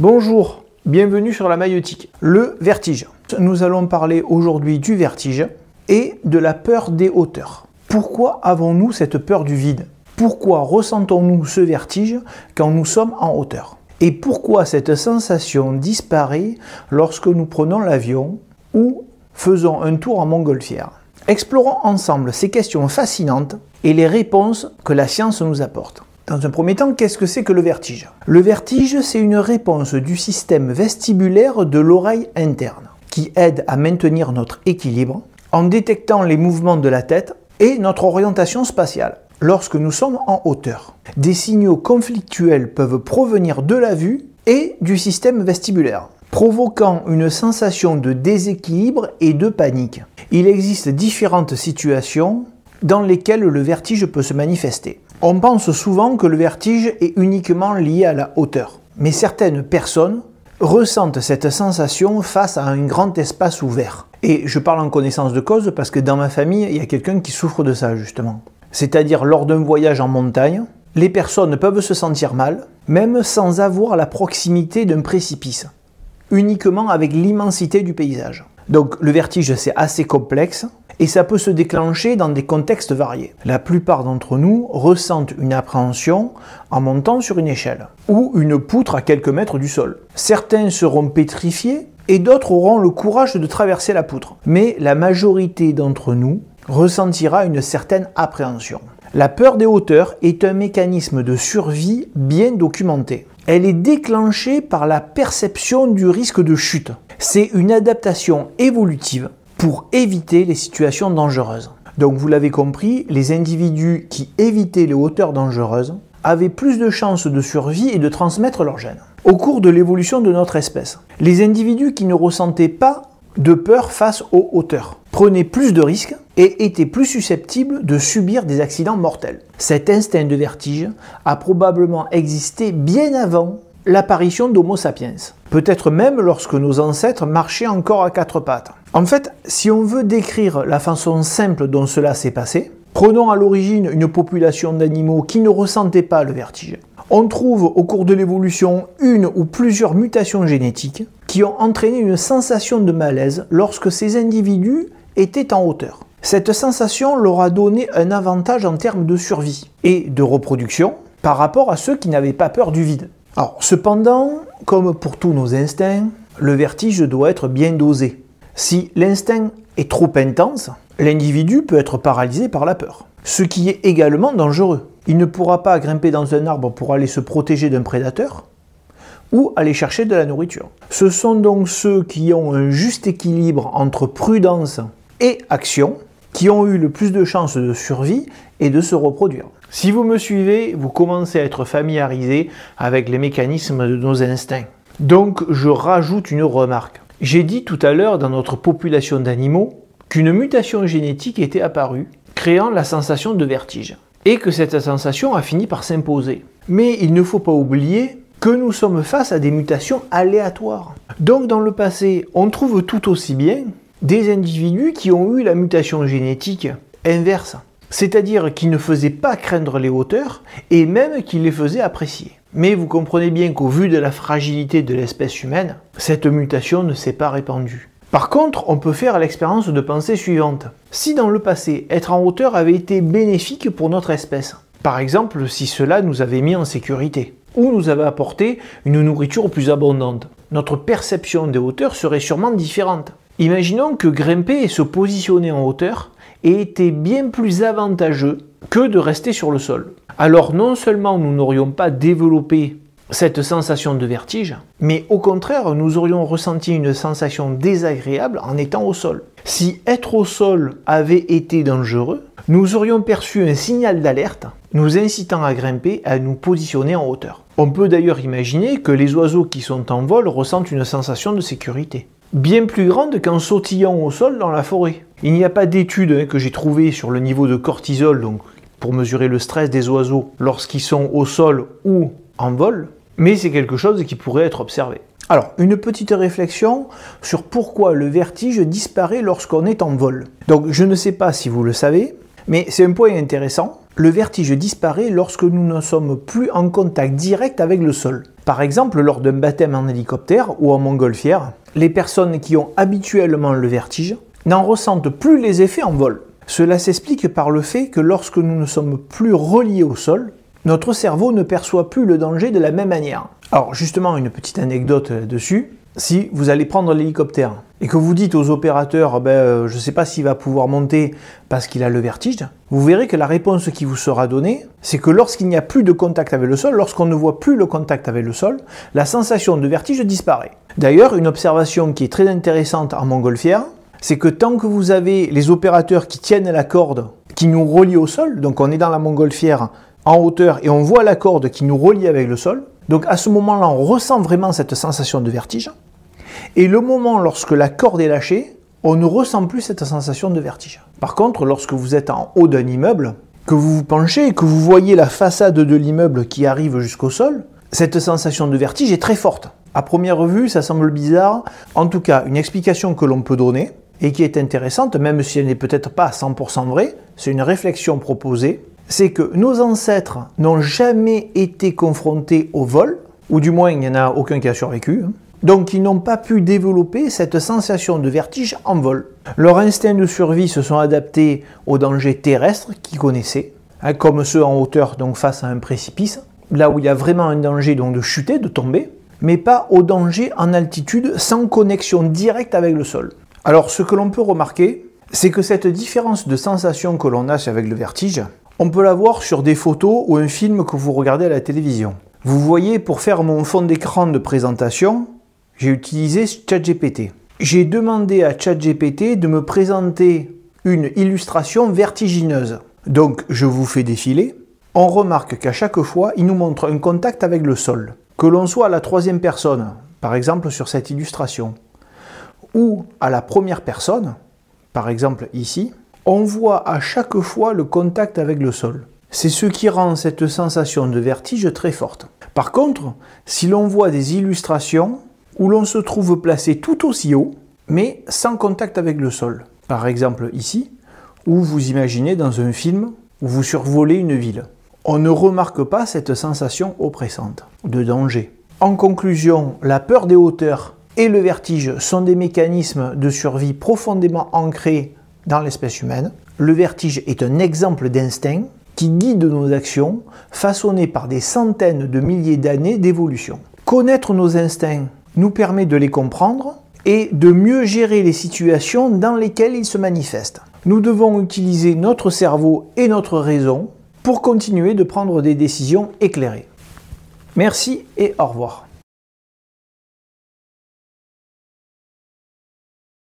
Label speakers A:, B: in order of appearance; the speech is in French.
A: Bonjour, bienvenue sur la maïeutique. Le vertige. Nous allons parler aujourd'hui du vertige et de la peur des hauteurs. Pourquoi avons-nous cette peur du vide? Pourquoi ressentons-nous ce vertige quand nous sommes en hauteur? Et pourquoi cette sensation disparaît lorsque nous prenons l'avion ou faisons un tour en montgolfière? Explorons ensemble ces questions fascinantes et les réponses que la science nous apporte. Dans un premier temps, qu'est-ce que c'est que le vertige? Le vertige, c'est une réponse du système vestibulaire de l'oreille interne qui aide à maintenir notre équilibre en détectant les mouvements de la tête et notre orientation spatiale lorsque nous sommes en hauteur. Des signaux conflictuels peuvent provenir de la vue et du système vestibulaire, provoquant une sensation de déséquilibre et de panique. Il existe différentes situations dans lesquelles le vertige peut se manifester. On pense souvent que le vertige est uniquement lié à la hauteur, mais certaines personnes ressentent cette sensation face à un grand espace ouvert. Et je parle en connaissance de cause parce que dans ma famille, il y a quelqu'un qui souffre de ça justement. C'est-à-dire lors d'un voyage en montagne, les personnes peuvent se sentir mal, même sans avoir la proximité d'un précipice, uniquement avec l'immensité du paysage. Donc le vertige, c'est assez complexe et ça peut se déclencher dans des contextes variés. La plupart d'entre nous ressentent une appréhension en montant sur une échelle ou une poutre à quelques mètres du sol. Certains seront pétrifiés et d'autres auront le courage de traverser la poutre. Mais la majorité d'entre nous ressentira une certaine appréhension. La peur des hauteurs est un mécanisme de survie bien documenté. Elle est déclenchée par la perception du risque de chute. C'est une adaptation évolutive pour éviter les situations dangereuses. Donc vous l'avez compris, les individus qui évitaient les hauteurs dangereuses avaient plus de chances de survie et de transmettre leurs gènes. Au cours de l'évolution de notre espèce, les individus qui ne ressentaient pas de peur face aux hauteurs prenaient plus de risques et étaient plus susceptibles de subir des accidents mortels. Cet instinct de vertige a probablement existé bien avant l'apparition d'Homo sapiens, peut-être même lorsque nos ancêtres marchaient encore à quatre pattes. En fait, si on veut décrire la façon simple dont cela s'est passé, prenons à l'origine une population d'animaux qui ne ressentaient pas le vertige. On trouve au cours de l'évolution une ou plusieurs mutations génétiques qui ont entraîné une sensation de malaise lorsque ces individus étaient en hauteur. Cette sensation leur a donné un avantage en termes de survie et de reproduction par rapport à ceux qui n'avaient pas peur du vide. Alors, cependant, comme pour tous nos instincts, le vertige doit être bien dosé. Si l'instinct est trop intense, l'individu peut être paralysé par la peur, ce qui est également dangereux. Il ne pourra pas grimper dans un arbre pour aller se protéger d'un prédateur ou aller chercher de la nourriture. Ce sont donc ceux qui ont un juste équilibre entre prudence et action qui ont eu le plus de chances de survie et de se reproduire. Si vous me suivez, vous commencez à être familiarisé avec les mécanismes de nos instincts. Donc je rajoute une remarque. J'ai dit tout à l'heure dans notre population d'animaux qu'une mutation génétique était apparue, créant la sensation de vertige, et que cette sensation a fini par s'imposer. Mais il ne faut pas oublier que nous sommes face à des mutations aléatoires. Donc dans le passé, on trouve tout aussi bien des individus qui ont eu la mutation génétique inverse, c'est-à-dire qui ne faisaient pas craindre les hauteurs et même qui les faisaient apprécier. Mais vous comprenez bien qu'au vu de la fragilité de l'espèce humaine, cette mutation ne s'est pas répandue. Par contre, on peut faire l'expérience de pensée suivante. Si dans le passé, être en hauteur avait été bénéfique pour notre espèce, par exemple si cela nous avait mis en sécurité, ou nous avait apporté une nourriture plus abondante, notre perception des hauteurs serait sûrement différente. Imaginons que grimper et se positionner en hauteur ait été bien plus avantageux que de rester sur le sol. Alors non seulement nous n'aurions pas développé cette sensation de vertige, mais au contraire nous aurions ressenti une sensation désagréable en étant au sol. Si être au sol avait été dangereux, nous aurions perçu un signal d'alerte nous incitant à grimper et à nous positionner en hauteur. On peut d'ailleurs imaginer que les oiseaux qui sont en vol ressentent une sensation de sécurité, bien plus grande qu'en sautillant au sol dans la forêt. Il n'y a pas d'études que j'ai trouvées sur le niveau de cortisol, donc pour mesurer le stress des oiseaux lorsqu'ils sont au sol ou en vol, mais c'est quelque chose qui pourrait être observé. Alors, une petite réflexion sur pourquoi le vertige disparaît lorsqu'on est en vol. Donc, je ne sais pas si vous le savez, mais c'est un point intéressant. Le vertige disparaît lorsque nous ne sommes plus en contact direct avec le sol. Par exemple, lors d'un baptême en hélicoptère ou en montgolfière, les personnes qui ont habituellement le vertige n'en ressentent plus les effets en vol. Cela s'explique par le fait que lorsque nous ne sommes plus reliés au sol, notre cerveau ne perçoit plus le danger de la même manière. Alors justement, une petite anecdote dessus. Si vous allez prendre l'hélicoptère et que vous dites aux opérateurs je ne sais pas s'il va pouvoir monter parce qu'il a le vertige, vous verrez que la réponse qui vous sera donnée, c'est que lorsqu'il n'y a plus de contact avec le sol, lorsqu'on ne voit plus le contact avec le sol, la sensation de vertige disparaît. D'ailleurs, une observation qui est très intéressante en montgolfière, c'est que tant que vous avez les opérateurs qui tiennent la corde qui nous relie au sol, donc on est dans la montgolfière en hauteur et on voit la corde qui nous relie avec le sol, donc à ce moment-là on ressent vraiment cette sensation de vertige. Et le moment lorsque la corde est lâchée, on ne ressent plus cette sensation de vertige. Par contre, lorsque vous êtes en haut d'un immeuble, que vous vous penchez et que vous voyez la façade de l'immeuble qui arrive jusqu'au sol, cette sensation de vertige est très forte. À première vue, ça semble bizarre. En tout cas, une explication que l'on peut donner et qui est intéressante, même si elle n'est peut-être pas à 100% vraie, c'est une réflexion proposée, c'est que nos ancêtres n'ont jamais été confrontés au vol, ou du moins il n'y en a aucun qui a survécu, donc ils n'ont pas pu développer cette sensation de vertige en vol. Leurs instincts de survie se sont adaptés aux dangers terrestres qu'ils connaissaient, comme ceux en hauteur, donc face à un précipice, là où il y a vraiment un danger donc de chuter, de tomber, mais pas au danger en altitude sans connexion directe avec le sol. Alors ce que l'on peut remarquer, c'est que cette différence de sensation que l'on a avec le vertige, on peut la voir sur des photos ou un film que vous regardez à la télévision. Vous voyez, pour faire mon fond d'écran de présentation, j'ai utilisé ChatGPT. J'ai demandé à ChatGPT de me présenter une illustration vertigineuse. Donc je vous fais défiler. On remarque qu'à chaque fois, il nous montre un contact avec le sol. Que l'on soit à la troisième personne, par exemple sur cette illustration, ou à la première personne, par exemple ici, on voit à chaque fois le contact avec le sol. C'est ce qui rend cette sensation de vertige très forte. Par contre, si l'on voit des illustrations où l'on se trouve placé tout aussi haut, mais sans contact avec le sol, par exemple ici, où vous imaginez dans un film où vous survolez une ville, on ne remarque pas cette sensation oppressante de danger. En conclusion, la peur des hauteurs et le vertige sont des mécanismes de survie profondément ancrés dans l'espèce humaine. Le vertige est un exemple d'instinct qui guide nos actions, façonnées par des centaines de milliers d'années d'évolution. Connaître nos instincts nous permet de les comprendre et de mieux gérer les situations dans lesquelles ils se manifestent. Nous devons utiliser notre cerveau et notre raison pour continuer de prendre des décisions éclairées. Merci et au revoir.